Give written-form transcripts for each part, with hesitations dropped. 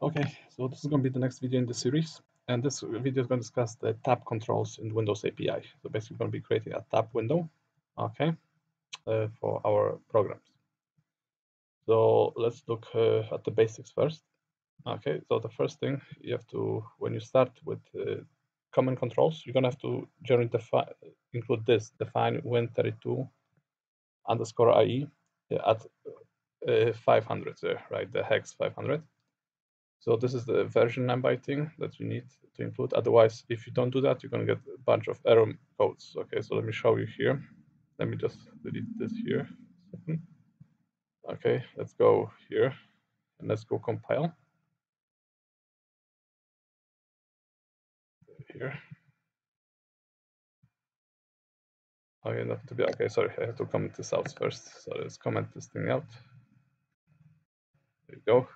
Okay, so this is going to be the next video in the series, and this video is going to discuss the tab controls in Windows API. So basically, we're going to be creating a tab window, okay, for our programs. So let's look at the basics first. Okay, so the first thing you have to, when you start with command controls, you're going to have to generally include this, define Win32 underscore IE at 500 there, right, the hex 500. So this is the version number thing that you need to include. Otherwise, if you don't do that, you're going to get a bunch of error codes. Okay, so let me show you here. Let me just delete this here. Okay, let's go here and let's go compile. Here. Okay, not to be okay. Sorry, I have to comment this out first. So let's comment this thing out. There you go.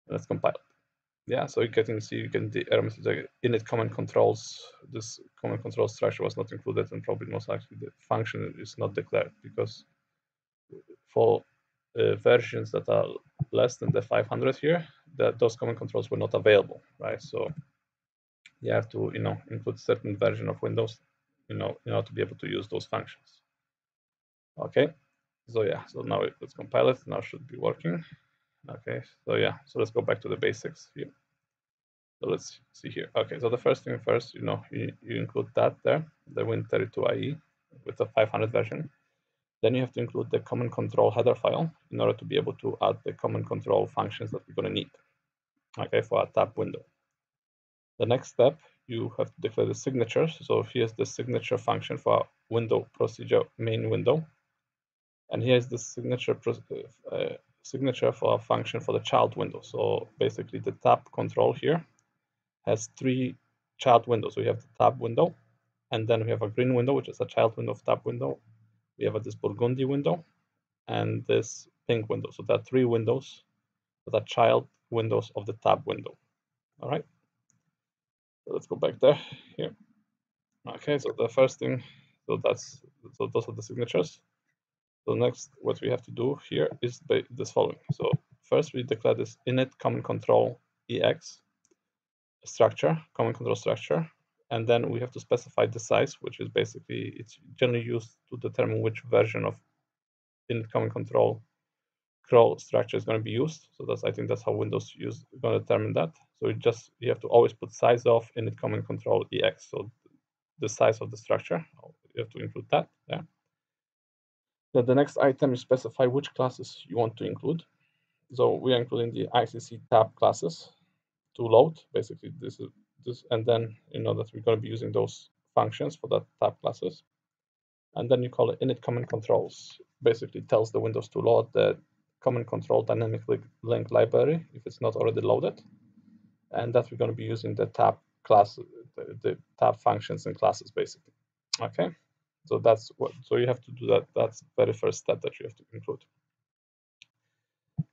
Let's compile. Yeah, so you can see the error message like init command controls. This command control structure was not included, and probably most likely the function is not declared because for versions that are less than the 500 here, that those command controls were not available, right? So you have to, include certain version of Windows, in order to be able to use those functions. Okay, so yeah, so now let's compile it. Now it should be working. Okay, so yeah, so let's go back to the basics here. So let's see here. Okay, so the first thing first, you include that there, the Win32 IE with the 500 version. Then you have to include the command control header file in order to be able to add the command control functions that we're going to need, okay, for our tab window. The next step, you have to declare the signatures. So here's the signature function for our window procedure main window. And here's the signature for our function for the child window. So basically the tab control here has three child windows. So we have the tab window, and then we have a green window, which is a child window of tab window. We have this burgundy window and this pink window. So there are three windows that are child windows of the tab window. All right. So let's go back there here. Okay, so the first thing, so those are the signatures. So next, what we have to do here is this following. So first we declare this init command control ex structure, command control structure, and then we have to specify the size, which is basically, it's generally used to determine which version of init command control crawl structure is going to be used. So I think that's how Windows is going to determine that. So you have to always put size of init command control ex. So the size of the structure, you have to include that. Yeah. Then the next item, you specify which classes you want to include. So we are including the ICC tab classes to load. Basically, this, and then that we're going to be using those functions for that tab classes. And then you call it init command controls. Basically, tells the Windows to load the command control dynamic link library if it's not already loaded, and that we're going to be using the tab class, the tab functions and classes, basically. Okay, so that's what. So you have to do that. That's the very first step that you have to include.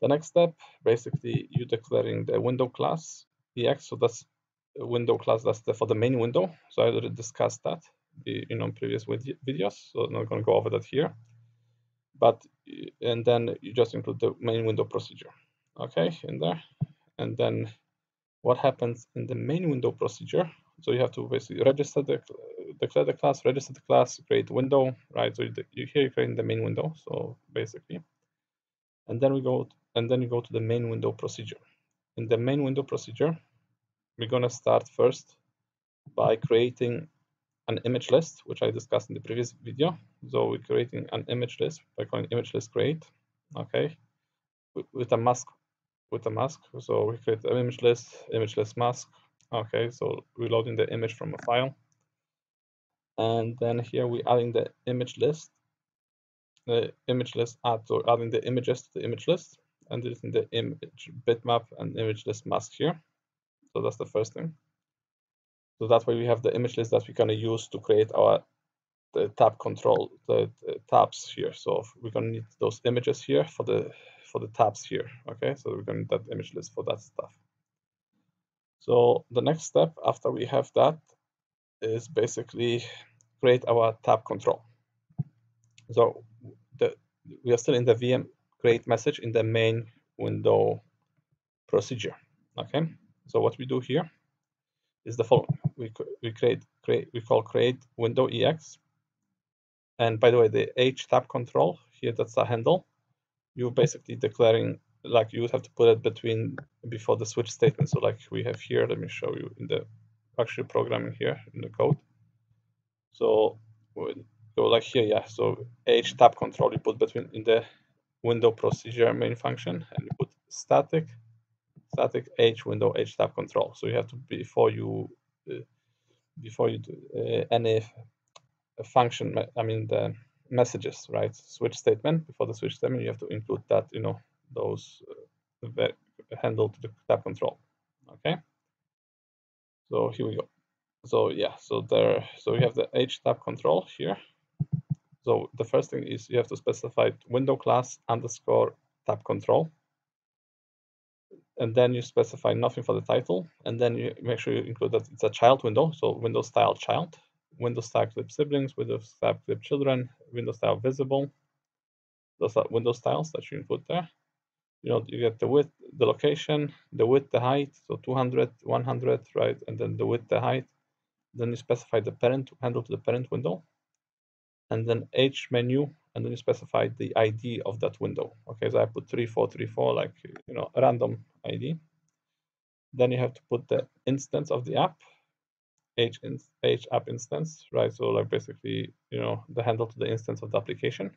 The next step, basically, you declaring the window class ex. So that's a window class. That's for the main window. So I already discussed that in previous videos. So I'm not going to go over that here. But and then you just include the main window procedure, okay, in there. And then what happens in the main window procedure? So you have to basically declare the class, register the class, create window, right? So here you're creating the main window. So basically, and then you go to the main window procedure. In the main window procedure, we're gonna start first by creating an image list, which I discussed in the previous video. So we're creating an image list by calling image list create, okay, with a mask. So we create an image list mask. Okay, so we're loading the image from a file, and then here we're adding the image list. The image list so adding the images to the image list, and deleting the image bitmap and image list mask here. So that's the first thing. So that way we have the image list that we're going to use to create the tab control, the tabs here. So we're going to need those images here for the tabs here. Okay, so we're going to need that image list for that stuff. So the next step after we have that is basically create our tab control. So we are still in the VM create message in the main window procedure. Okay, so what we do here is the following: we call create window ex, and by the way, the h tab control here, that's a handle. You're basically declaring, like, you would have to put it before the switch statement. So like we have here, let me show you in the actual programming here in the code. So we'll go like here, yeah. So h tab control you put in the window procedure main function, and you put static h window h tab control. So you have to before you do any function, I mean the messages, right? Switch statement, before the switch statement, you have to include that, those handle to the tab control. Okay. So here we go. So yeah, so we have the h tab control here. So the first thing is you have to specify window class underscore tab control. And then you specify nothing for the title. And then you make sure you include that it's a child window. So window style child, window style clip siblings, window style clip children, window style visible. Those are window styles that you input there. You get the width, the location, the width, the height. So 200, 100, right? And then the width, the height. Then you specify the parent handle to the parent window. And then H menu, and then you specify the ID of that window. Okay, so I put 3434, like, a random ID. Then you have to put the instance of the app, H app instance, right? So like basically, the handle to the instance of the application.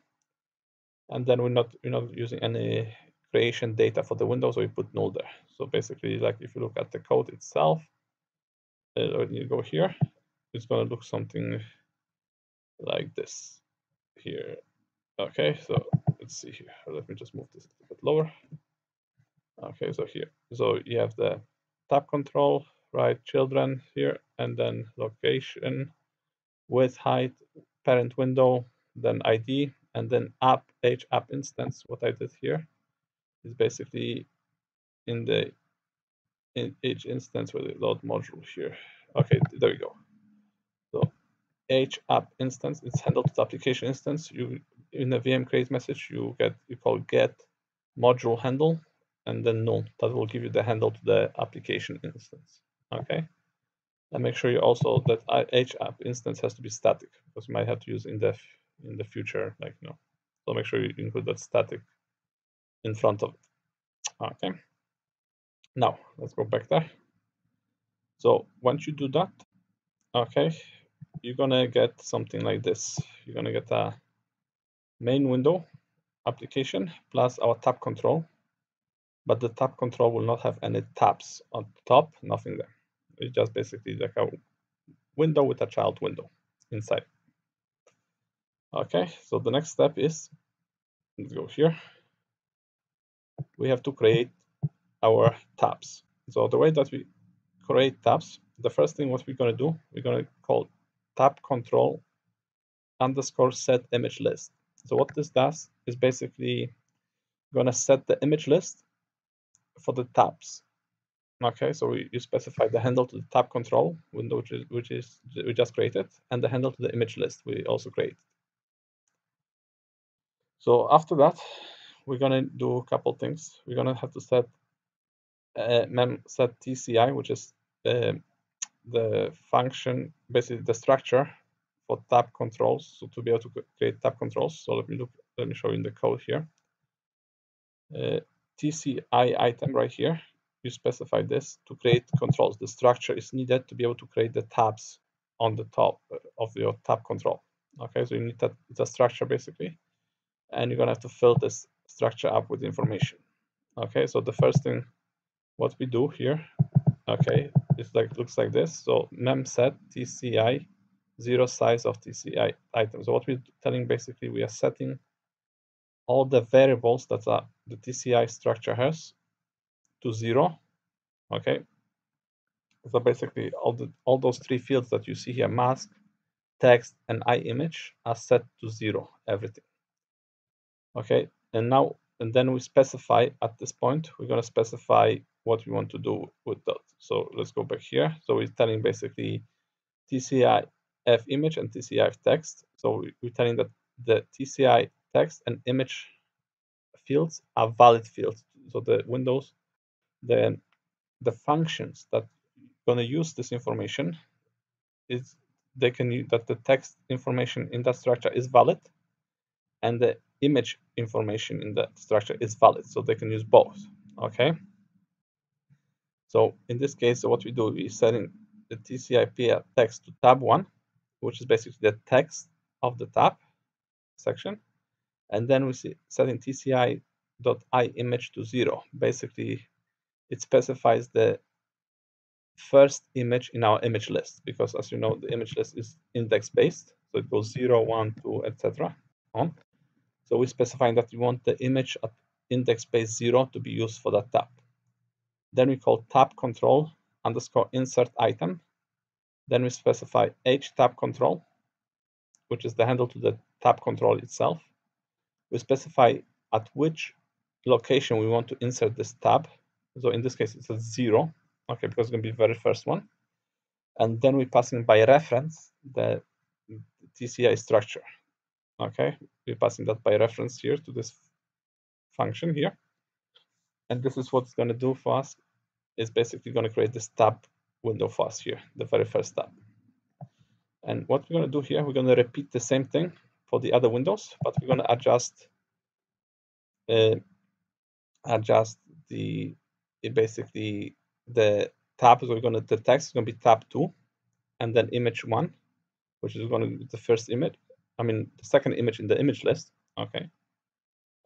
And then we're not using any creation data for the window, so we put null there. So basically, like if you look at the code itself, when you go here, it's going to look something like this here. Okay, so let's see here. Let me just move this a little bit lower. Okay, so here, so you have the tab control, right? Children here, and then location, width, height, parent window, then ID, and then app, H app instance. What I did here is basically in each instance with the load module here. Okay, there we go. So H app instance, it's handled to the application instance. You in the VM create message, you call get module handle, and then null. That will give you the handle to the application instance. Okay. And make sure you also that H app instance has to be static, because you might have to use in the future, like So make sure you include that static in front of it. Okay. Now let's go back there. So once you do that, okay, you're gonna get something like this. You're gonna get a main window application plus our tab control, but the tab control will not have any tabs on top, nothing there. It's just basically like a window with a child window inside. Okay, so the next step is, let's go here. We have to create our tabs. So the way that we create tabs, the first thing what we're gonna do, we're gonna call tab control underscore set image list. So what this does is basically gonna set the image list for the tabs. Okay, so you specify the handle to the tab control window, which is we just created, and the handle to the image list we also create. So after that, we're gonna do a couple things. We're gonna have to set mem set TCI, which is the function, basically the structure for tab controls. So to be able to create tab controls. So let me show you in the code here. TCI item right here. You specify this to create controls. The structure is needed to be able to create the tabs on the top of your tab control. Okay, so you need that. It's a structure basically, and you're gonna have to fill this structure up with information. Okay, so the first thing what we do here, okay, it's looks like this. So mem set TCI 0 size of TCI item. So what we're telling basically, we are setting all the variables that the TCI structure has to 0. Okay, so basically all those three fields that you see here, mask, text, and image, are set to 0, everything. Okay, and then we specify at this point, we're going to specify what we want to do with that. So let's go back here. So we're telling basically TCI f image and TCI f text. So we're telling that the TCI text and image fields are valid fields. So the windows, the the functions that going to use this information is they can use that the text information in that structure is valid and the image information in that structure is valid, so they can use both. Okay, so in this case, what we do is setting the TCP text to tab1, which is basically the text of the tab section, and then we see setting TCI.IMage to 0. Basically, it specifies the first image in our image list, because as you know, the image list is index based, so it goes 0, 1, 2, etc. on. So we specifying that we want the image at index base 0 to be used for that tab. Then we call tab control underscore insert item. Then we specify h tab control, which is the handle to the tab control itself. We specify at which location we want to insert this tab. So in this case, it's a 0, okay, because it's going to be the very first one. And then we pass in by reference the TCI structure. Okay, we're passing that by reference here to this function here. And this is what it's going to do for us. It's basically going to create this tab window for us here, the very first tab. And what we're going to do here, we're going to repeat the same thing for the other windows, but we're going to adjust basically the tab. So we're going to, the text is going to be tab 2, and then image 1, which is going to be the first image. I mean, the second image in the image list. Okay.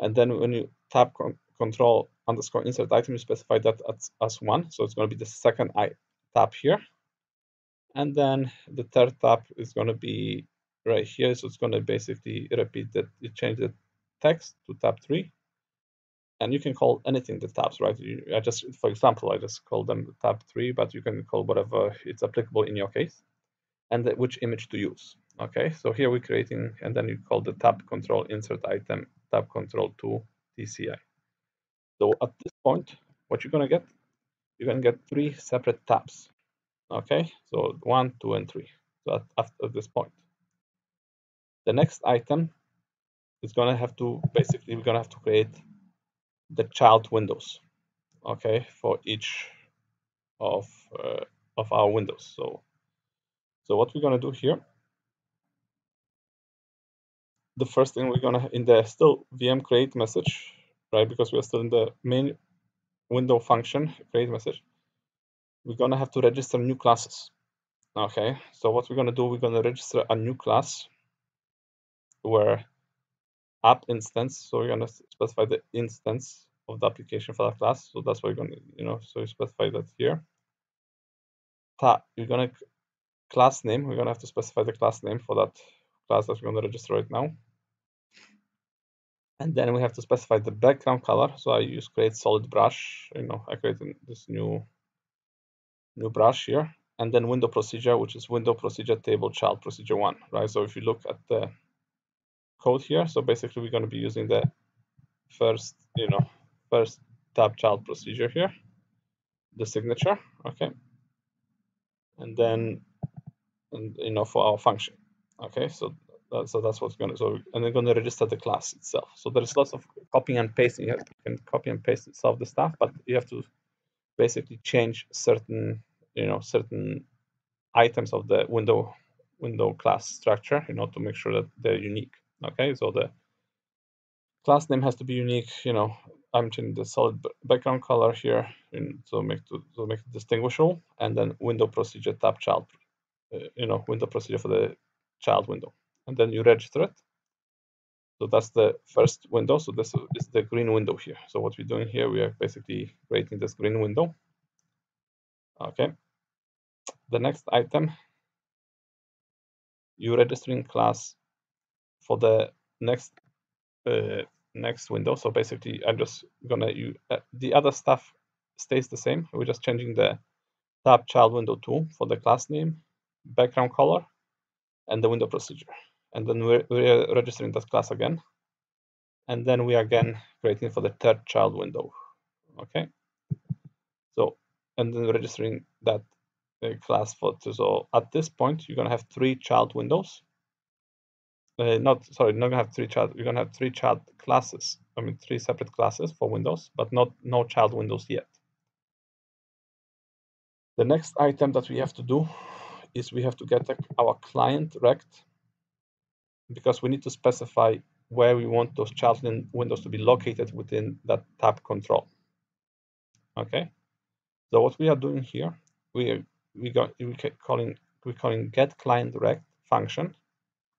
And then when you tab control underscore insert item, you specify that as 1. So it's going to be the second tab here. And then the third tab is going to be right here. So it's going to basically repeat that you change the text to tab 3. And you can call anything the tabs, right? For example, I just call them tab 3, but you can call whatever it's applicable in your case, and which image to use. Okay, so here we're creating, and then you call the tab control insert item tab control to TCI. So at this point, what you're gonna get, you're gonna get 3 separate tabs. Okay, so 1, 2, and 3. So after this point, the next item is gonna have to basically, we're gonna have to create the child windows. Okay, for each of our windows. So what we're gonna do here, the first thing we're gonna, in the still VM create message, right? Because we're still in the main window function create message, we're gonna have to register new classes. Okay, so what we're gonna do, we're gonna register a new class where app instance. So we're gonna specify the instance of the application for that class. So that's what we're gonna, so you specify that here. You're gonna class name. We're gonna have to specify the class name for that class that we're gonna register right now. And then we have to specify the background color. So I use create solid brush. I created this new brush here. And then window procedure, which is window procedure table child procedure 1, right? So if you look at the code here, so basically we're going to be using the first tab child procedure here, the signature, okay, and then for our function, okay. So that's what's going to, and they're going to register the class itself. So there's lots of copying and pasting. You can copy and paste some of the stuff, but you have to basically change certain items of the window class structure, to make sure that they're unique. Okay, so the class name has to be unique. I'm changing the solid background color here, so make it distinguishable, and then window procedure tab child, window procedure for the child window, and then you register it. So that's the first window. So this is the green window here. So what we're doing here, we are basically creating this green window. Okay. The next item, you registering class for the next window. So basically, I'm just gonna use the other stuff stays the same. We're just changing the tab child window 2 for the class name, background color, and the window procedure. And then we're registering that class again. And then we are again creating for the third child window. Okay. So, and then registering that class for. So at this point, you're gonna have 3 child windows. Not gonna have 3 child. You're gonna have 3 child classes. I mean, 3 separate classes for windows, but no child windows yet. The next item that we have to do is we have to get our client rect, because we need to specify where we want those child windows to be located within that tab control. Okay, so what we are doing here, we're calling get client rect function.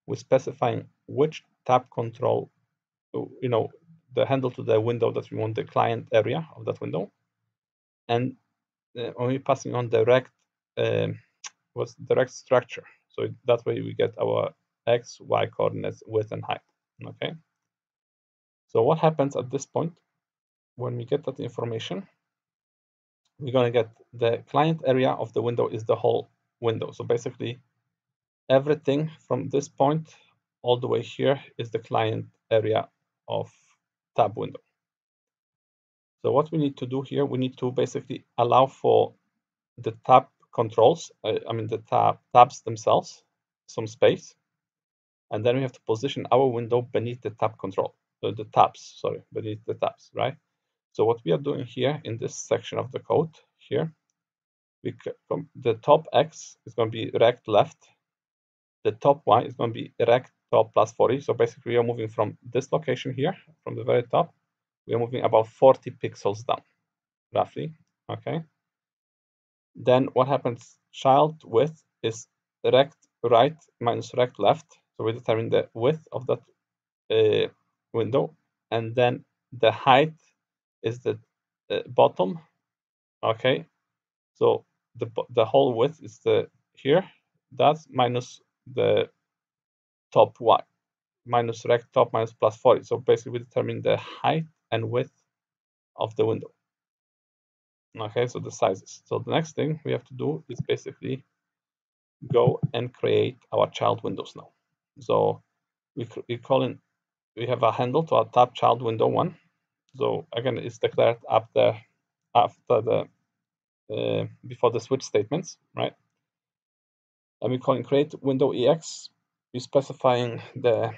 We're specifying which tab control, the handle to the window that we want, the client area of that window, and only passing on direct direct structure. So that way we get our x, y coordinates, width and height. Okay. So what happens at this point when we get that information? We're going to get the client area of the window is the whole window. So basically, everything from this point all the way here is the client area of tab window. So what we need to do here, we need to basically allow for the tab controls, the tabs themselves, some space, and then we have to position our window beneath the tab control, beneath the tabs, right? So what we are doing here in this section of the code here, the top X is going to be rect left, the top Y is going to be rect top plus 40. So basically we are moving from this location here, from the very top, we are moving about 40 pixels down, roughly, okay? Then what happens, child width is rect right minus rect left. So we determine the width of that window, and then the height is the bottom, okay? So the whole width is here, that's minus the top y, minus rect top minus plus 40. So basically we determine the height and width of the window. Okay, so the sizes. So the next thing we have to do is basically go and create our child windows now. So we have a handle to our tab child window 1. So again, it's declared up there after the before the switch statements, right? And we calling create window ex. We're specifying the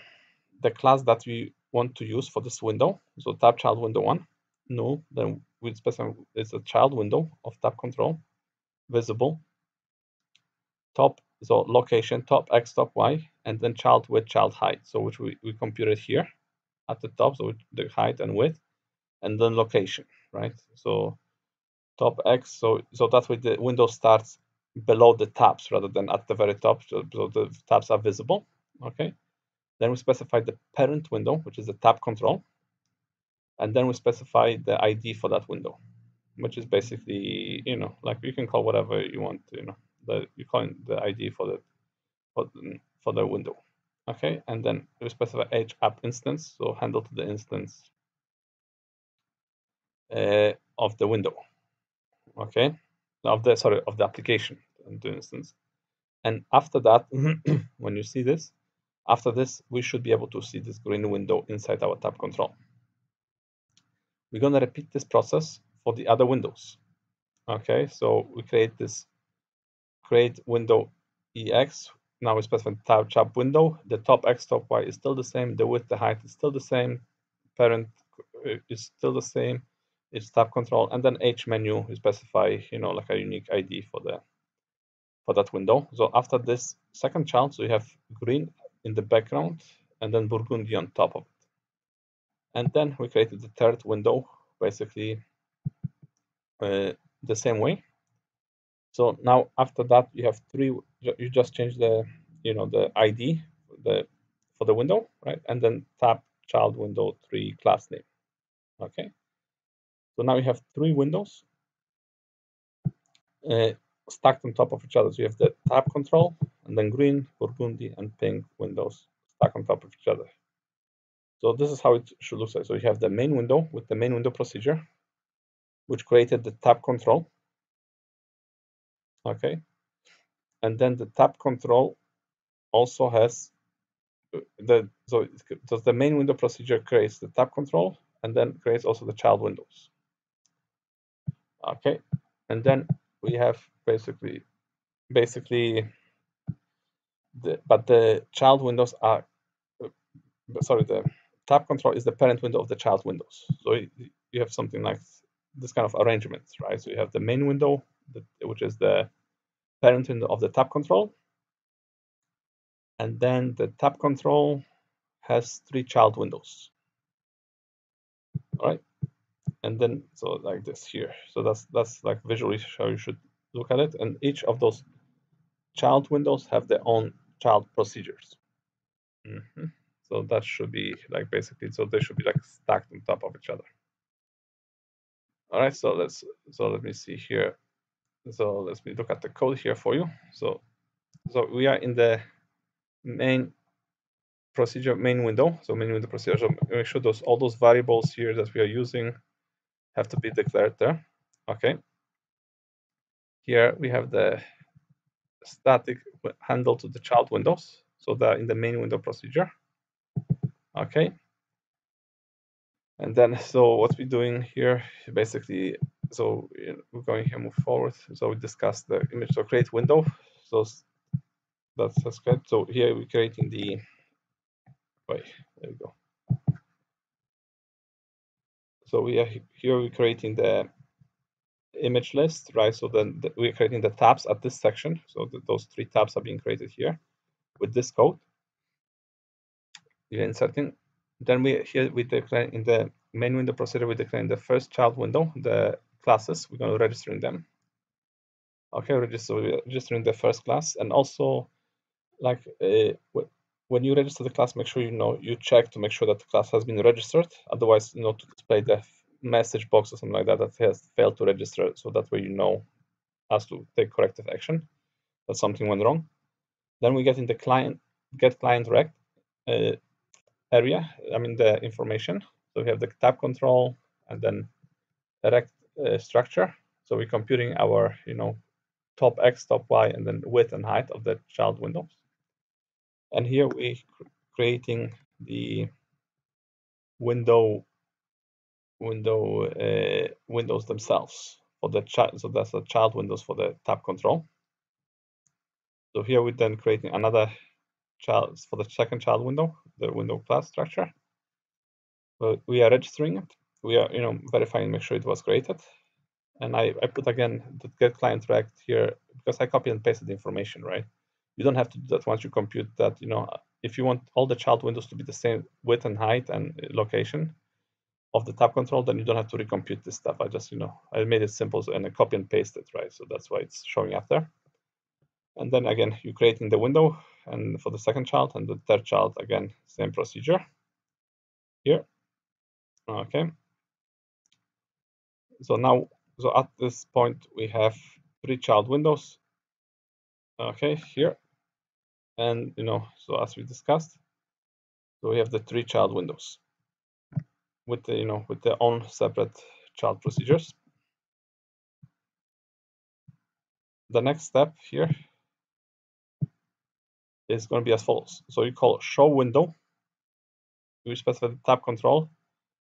class that we want to use for this window. So tab child window 1. No, then we specify it's a child window of tab control, visible, top, so location, top X, top Y, and then child width, child height. So which we computed here at the top, so the height and width, and then location, right? So top X, so that way the window starts below the tabs rather than at the very top, so the tabs are visible, okay? Then we specify the parent window, which is the tab control, and then we specify the ID for that window, which is basically, like you can call whatever you want, you call the ID for the window, okay? And then we specify edge app instance, so handle to the instance of the window, okay? Of the application to instance. And after that, when you see this, after this, we should be able to see this green window inside our tab control. We're going to repeat this process for the other windows. Okay, so we create window ex. Now we specify tab chap window. The top X, top Y is still the same. The width, the height is still the same. Parent is still the same. It's tab control, and then H menu we specify, like a unique ID for that window. So after this second child, so you have green in the background and then burgundy on top of it. And then we created the third window, basically the same way. So now after that, you have you just change the ID for the window, right? And then tab child window 3 class name. Okay. So now you have 3 windows stacked on top of each other. So you have the tab control, and then green, burgundy, and pink windows stacked on top of each other. So this is how it should look like. So you have the main window with the main window procedure, which created the tab control. Okay. And then the tab control also has the main window procedure creates the tab control and then creates also the child windows. Okay. And then we have basically the child windows are the tab control is the parent window of the child windows. So you have something like this kind of arrangements, right? So you have the main window which is the parent window of the tab control. And then the tab control has 3 child windows. All right. And then, so like this here. So that's like visually how you should look at it. And each of those child windows have their own child procedures. So that should be like basically, so they should be like stacked on top of each other. All right, so let me see here. So let me look at the code here for you. So we are in the main procedure, main window. So main window procedure. So make sure all those variables here that we are using have to be declared there. Okay. Here we have the static handle to the child windows. So they're in the main window procedure. Okay. And then, so what we're doing here, basically, so we're going here, move forward. So we discussed the image, so create window. So that's good. So here we're creating the, wait, there we go. So we're creating the image list, right? So then we're creating the tabs at this section. So those 3 tabs are being created here with this code. We're inserting. Then we declare in the main window procedure, we declare in the first child window the classes. We're going to register in them. Okay, we're registering the first class, and also like when you register the class, make sure you check to make sure that the class has been registered. Otherwise, to display the message box or something like that has failed to register, so that way has to take corrective action that something went wrong. Then we get in the get client rect area. I mean the information. So we have the tab control and then the rect structure. So we're computing our top X, top Y, and then width and height of the child windows. And here we're creating the windows themselves for the child. So that's the child windows for the tab control. So here we're then creating another child for the second child window, the window class structure. So we are registering it. We are verifying, make sure it was created. And I put again the get client rect here because I copy and pasted the information, right? You don't have to do that once you compute that. If you want all the child windows to be the same width and height and location of the tab control, then you don't have to recompute this stuff. I just, I made it simple and I copy and paste it, right? So that's why it's showing up there. And then again, you're creating the window and for the second child and the third child, again, same procedure here. Okay. So now, at this point, we have 3 child windows. Okay, here. And, so as we discussed, so we have the 3 child windows with with their own separate child procedures. The next step here is going to be as follows. So you call show window. We specify the tab control,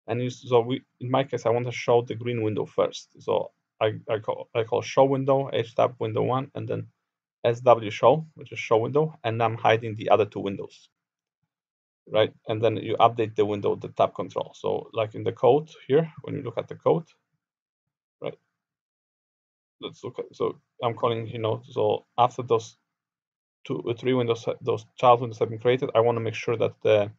and in my case, I want to show the green window first. So I call show window, tab window 1, and then SW show, which is show window, and I'm hiding the other 2 windows. Right, and then you update the window, the tab control. So like in the code here, when you look at the code, right? Let's look at, so I'm calling, so after those 2 or 3 windows, those child windows have been created, I want to make sure that the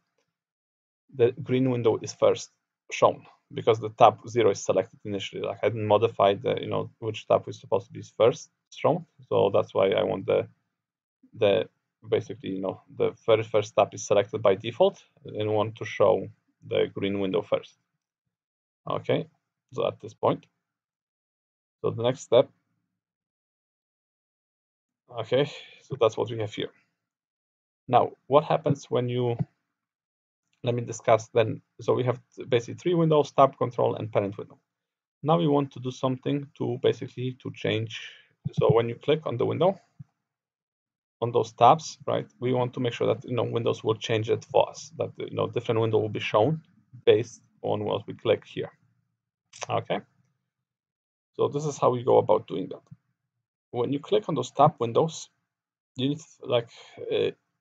green window is first shown because the tab 0 is selected initially. Like I didn't modify the, which tab is supposed to be first shown. So that's why I want the basically, the very first tab is selected by default and want to show the green window first. Okay, so at this point, so the next step, okay, so that's what we have here. Now, what happens when let me discuss then. So we have basically 3 windows, tab control and parent window. Now we want to do something to basically change. So when you click on the window, on those tabs, right, we want to make sure that Windows will change it for us, that different window will be shown based on what we click here. Okay, so this is how we go about doing that. When you click on those tab windows, you need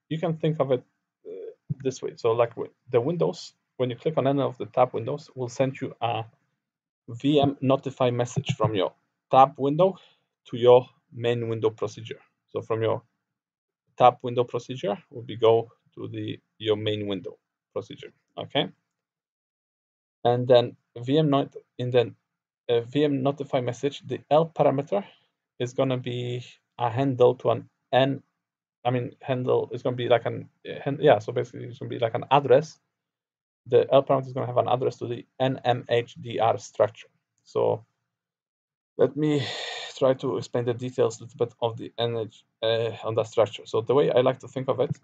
you can think of it this way. So like the windows, when you click on any of the tab windows, will send you a VM notify message from your tab window to your main window procedure. So from your tab window procedure, we go to your main window procedure. Okay. And then VM notify message, the L parameter is going to be a handle to an N. I mean, handle is going to be like so basically it's going to be like an address. The L parameter is going to have an address to the NMHDR structure. So let me try to explain the details a little bit of the on that structure. So the way I like to think of it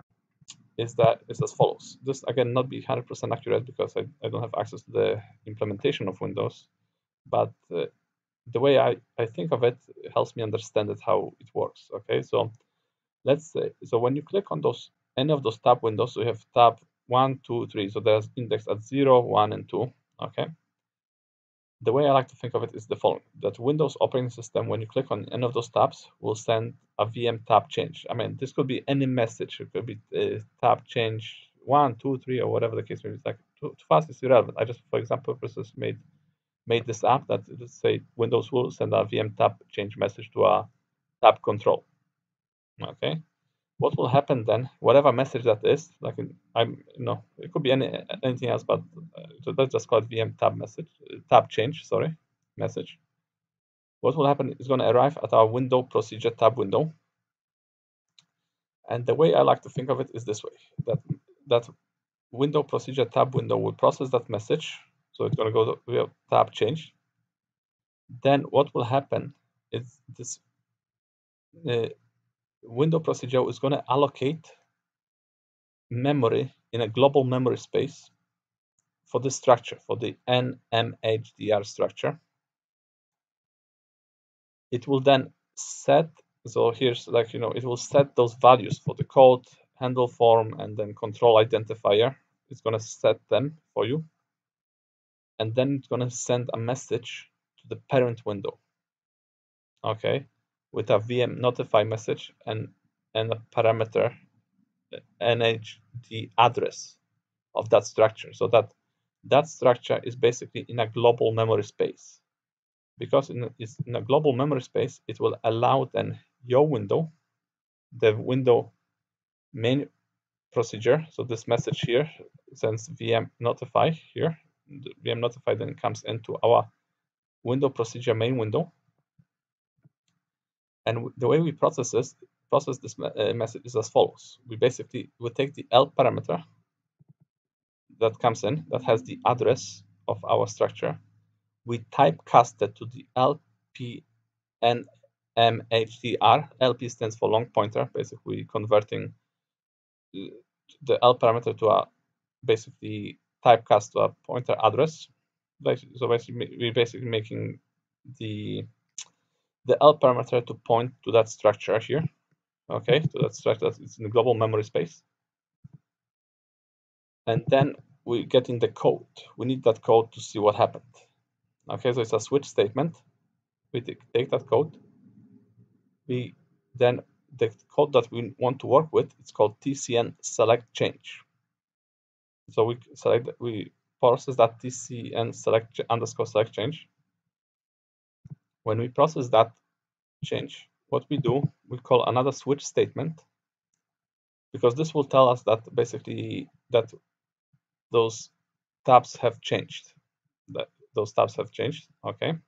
is as follows. This again not be 100% accurate because I don't have access to the implementation of Windows, but the way I think of it helps me understand it how it works. Okay, so let's say when you click on any of those tab windows, so you have tab 1, 2, 3. So there's index at 0, 1, and 2. Okay. The way I like to think of it is the following: that Windows operating system, when you click on any of those tabs, will send a VM tab change. I mean, this could be any message. It could be tab change 1, 2, 3, or whatever the case may be. It's like too fast is irrelevant. I just, for example, purposes made this app that, let's say, Windows will send a VM tab change message to a tab control. Okay. What will happen then? Whatever message that is, like it could be anything else, but so let's just call it VM tab message, tab change, sorry, message. What will happen is going to arrive at our window procedure tab window, and the way I like to think of it is this way: that window procedure tab window will process that message, so it's going to go to tab change. Then what will happen is this window procedure is going to allocate memory in a global memory space for the structure, for the NMHDR structure. It will then set, so here's it will set those values for the code, handle form, and then control identifier. It's going to set them for you. And then it's going to send a message to the parent window. Okay, with a VM notify message and a parameter NHD address of that structure. So that structure is basically in a global memory space. Because it's in a global memory space, it will allow then your window, the window main procedure. So this message here sends VM notify here. The VM notify then comes into our window procedure main window. And the way we process this message is as follows. We take the L parameter that comes in, that has the address of our structure. We typecast it to the LPNMHDR. LP stands for long pointer, basically converting the L parameter to a basically typecast to a pointer address. So basically, we're basically making the L parameter to point to that structure here. Okay, so that structure is in the global memory space. And then we're getting the code. We need that code to see what happened. Okay, so it's a switch statement. We take that code. Then the code that we want to work with, it's called TCN select change. So we process that TCN select _select change. When we process that change, what we do, we call another switch statement, because this will tell us that basically that those tabs have changed. Those tabs have changed. Okay.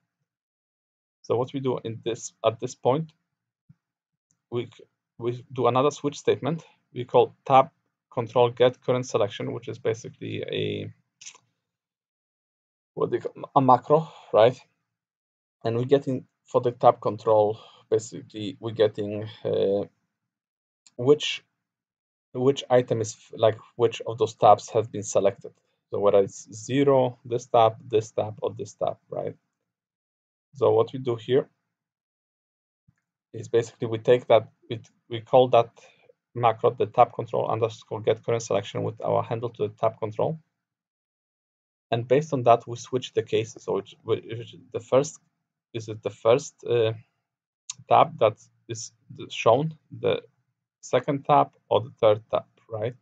So what we do at this point, we do another switch statement. We call tab control get current selection, which is basically a macro, right? And we're getting for the tab control, basically we're getting which item is which of those tabs has been selected. So whether it's 0, this tab, or this tab, right? So what we do here is basically we take that, we call that macro the tab control _ get current selection with our handle to the tab control. And based on that, we switch the cases. So the first tab that is shown, the second tab, or the third tab, right?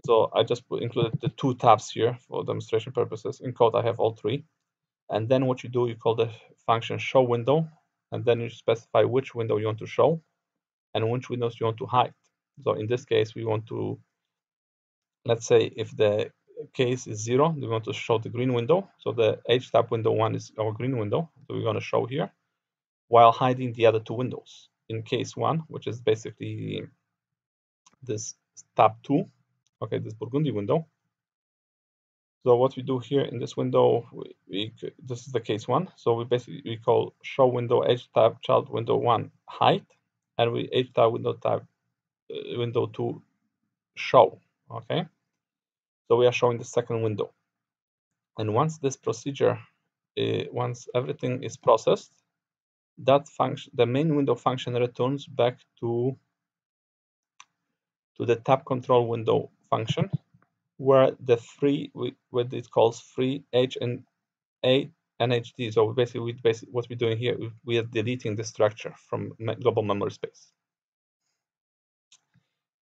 So I just included the 2 tabs here for demonstration purposes. In code, I have all 3. And then what you do, you call the function show window, and then you specify which window you want to show and which windows you want to hide. So in this case, we want to, let's say if the case is 0, we want to show the green window. So the HTAB window 1 is our green window. So we're going to show here while hiding the other 2 windows. In case 1, which is basically this tab 2, okay, this Burgundy window. So what we do here in this window, this is the case 1. So we call show window HTAB child window 1 hide, and we HTAB window 2 show. Okay. So we are showing the second window. And once this procedure, once everything is processed, that function, the main window function returns back to the tab control window function, where the free, what it calls free H and A NHD. So basically, what we're doing here, we are deleting the structure from global memory space.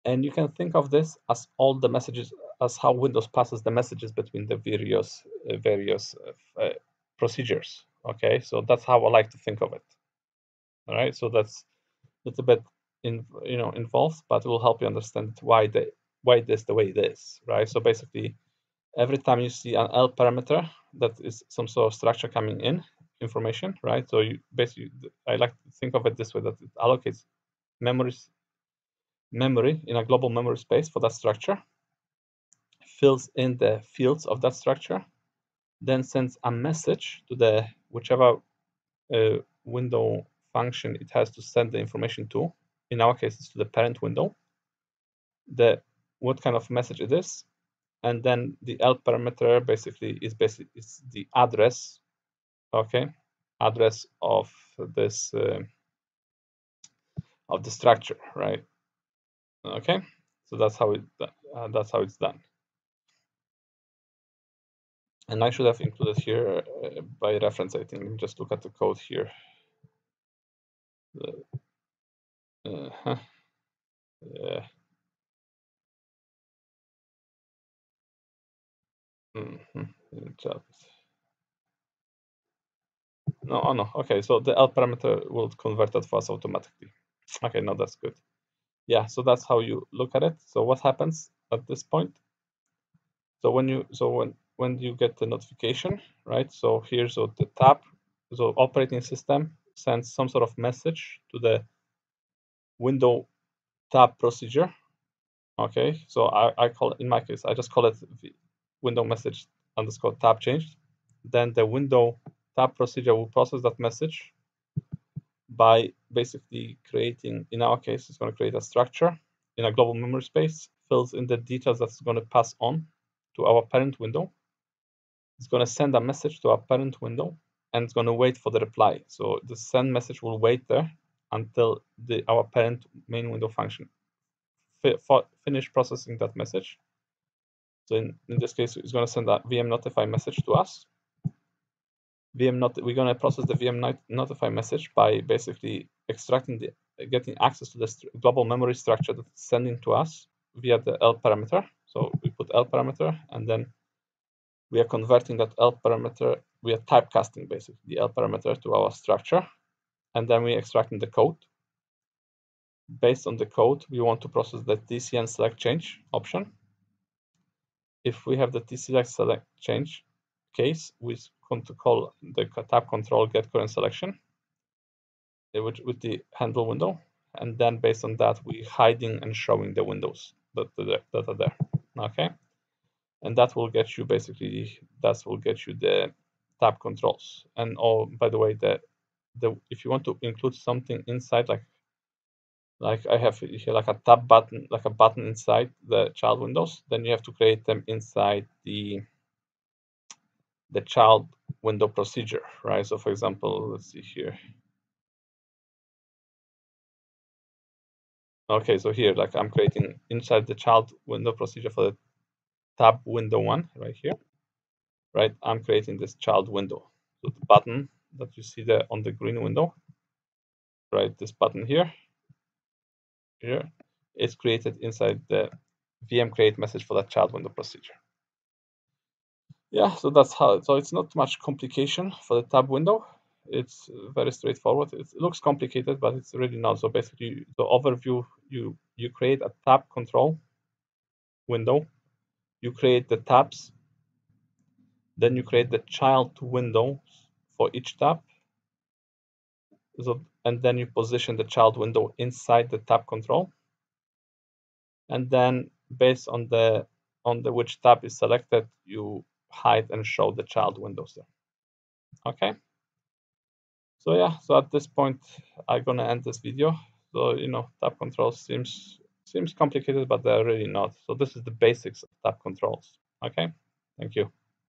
And you can think of this as all the messages, as how Windows passes the messages between the various procedures. Okay, so that's how I like to think of it. All right, so it's a bit involved, but it will help you understand why it is the way it is. Right. So basically, every time you see an L parameter, that is some sort of structure coming in information. Right. So you basically, I like to think of it this way, that it allocates memory in a global memory space for that structure, fills in the fields of that structure, then sends a message to the whichever window function it has to send the information to. In our case, it's to the parent window. What kind of message it is, and then the L parameter basically is the address, okay, address of this of the structure, right? Okay, so that's how it's done. And I should have included here by reference, I think. Just look at the code here. Yeah. No, oh no. Okay, so the L parameter will convert that for us automatically. Okay, no, that's good. Yeah, so that's how you look at it. So what happens at this point? So when you get the notification, right? So here's the tab. So operating system sends some sort of message to the window tab procedure. Okay, so I call it, in my case, I just call it window message underscore tab changed. Then the window tab procedure will process that message by basically creating, in our case, it's going to create a structure in a global memory space, fills in the details that's going to pass on to our parent window. It's going to send a message to our parent window, and it's going to wait for the reply. So the send message will wait there until our parent main window function finish processing that message. So in this case, it's going to send a VM notify message to us. We're going to process the VM notify message by basically getting access to the global memory structure that it's sending to us via the L parameter. So we put L parameter, and then we are converting that L parameter. We are typecasting basically the L parameter to our structure, and then we're extracting the code. Based on the code, we want to process the TCN select change option. If we have the TCN select change case, we want to call the tab control get current selection with the handle window, and then based on that, we're hiding and showing the windows that are there. Okay, and that will get you the tab controls. And by the way, if you want to include something inside, like I have here, like a tab button, like a button inside the child windows, then you have to create them inside the child window procedure, right? So for example, let's see here. Okay, so here, like I'm creating inside the child window procedure for the tab window 1 right here, right? I'm creating this child window. So the button that you see there on the green window, right? This button here is created inside the VM create message for that child window procedure. Yeah, so that's how. So it's not much complication for the tab window. It's very straightforward. It looks complicated, but it's really not. So basically, the overview, you create a tab control window, you create the tabs, then you create the child windows for each tab. So, and then you position the child window inside the tab control. And then based on the which tab is selected, you hide and show the child windows there. Okay. So yeah, so at this point, I'm gonna end this video. So tab controls seems complicated, but they're really not. So this is the basics of tab controls. Okay, thank you.